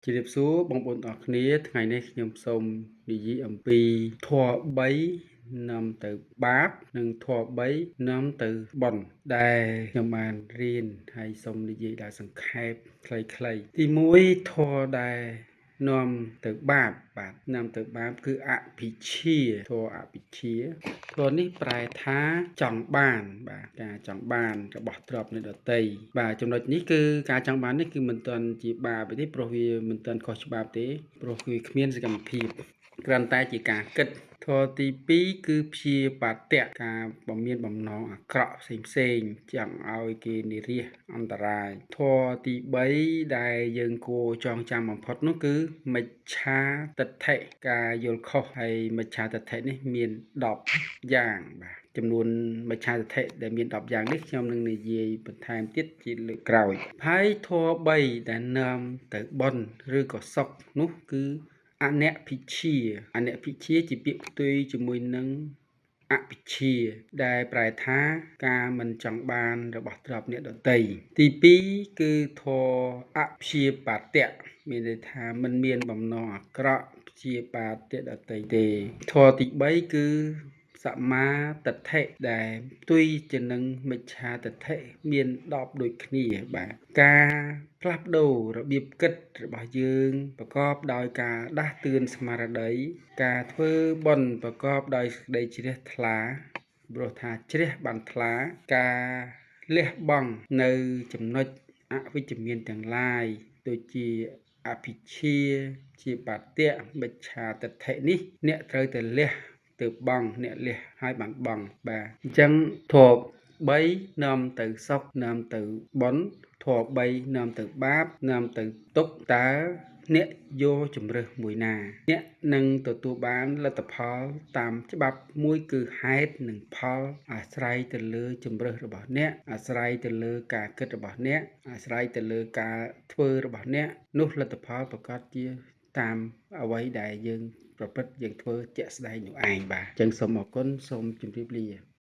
ជំរាបសួរបងប្អូនទាំងអស់គ្នាថ្ងៃនេះខ្ញុំសូមនិយាយអំពីធម៌3នាំទៅបាបនិងធម៌3នាំទៅបុណ្យដែលខ្ញុំបានរៀនហើយសូមនិយាយដោយសង្ខេបខ្លីៗទី1ធម៌ដែលនាំទៅបាបបាទនាំទៅបាបគឺអភិជ្ជាធម៌អភិជ្ជាធម៌នេះប្រែថាចង់បានបាទការចង់បានរបស់ទ្រព្យនៃដតីបាទចំណុចនេះគឺការចង់បាននេះគឺមិនទាន់ជាបាបទេព្រោះវាមិនទាន់ខុសច្បាប់ទេព្រោះវាគ្មានសកម្មភាពគ្រាន់តែជាការគិតធម៌ទី2គឺព្យាបាទៈការបំមានបំណងអាក្រក់ផ្សេងចង់ឲ្យគេនិរាសអន្តរាយធម៌ទី3ដែលយើងគួរចងចាំបំផុតនោះគឺមិច្ឆាទិដ្ឋិការយល់ខុសហើយមិច្ឆាទិដ្ឋិនេះមាន10យ៉ាងបាទចំនួនមិច្ឆាទិដ្ឋិដែលមាន10យ៉ាងនេះខ្ញុំនឹងនិយាយបន្ថែមទៀតជាលើកក្រោយហើយធម៌3ដែលនាំទៅបុណ្យឬក៏សុខនោះគឺអនភិជ្ជាជាពាក្យផ្ទុយជាមួយនឹងអភិជ្ជាដែលប្រែថាការមិនចង់បានរបស់ទ្រព្យអ្នកដទៃទី2គឺធម៌អព្យាបាទៈមានន័យថាមិនមានបំណងអាក្រក់ព្យាបាទៈដទៃទេធម៌ទី3គឺសមាទិដ្ឋិដែលផ្ទុយទៅនឹងមិច្ឆាទិដ្ឋិមាន10ដូចគ្នាបាទការផ្លាស់ប្ដូររបៀបគិតរបស់យើងប្រកបដោយការដាស់តឿនស្មារតីការធ្វើបុណ្យប្រកបដោយសេចក្តីជ្រះថ្លាព្រោះថាជ្រះបានថ្លាការលះបង់នៅចំណុចអវិជ្ជមានទាំងឡាយដូចជាអភិជ្ជាជាបាទៈមិច្ឆាទិដ្ឋិនេះអ្នកត្រូវតែលះទៅបង់អ្នកលះហើយបានបង់បាទអញ្ចឹងធម៌3នាំទៅសុខនាំទៅបុណ្យធម៌3នាំទៅបាបនាំទៅទុក្ខតើអ្នកយកជំរើសមួយណាអ្នកនឹងទទួលបានលទ្ធផលតាមច្បាប់មួយគឺហេតុនិងផលអាស្រ័យទៅលើជំរើសរបស់អ្នកអាស្រ័យទៅលើការគិតរបស់អ្នកអាស្រ័យទៅលើការធ្វើរបស់អ្នកនោះលទ្ធផលប្រកាសជាតាមអ្វីដែលយើងប្រព្រឹត្តយើងធ្វើជាក់ស្ដែងនោះឯងបាទអញ្ចឹងសូមអរគុណសូមជម្រាបលា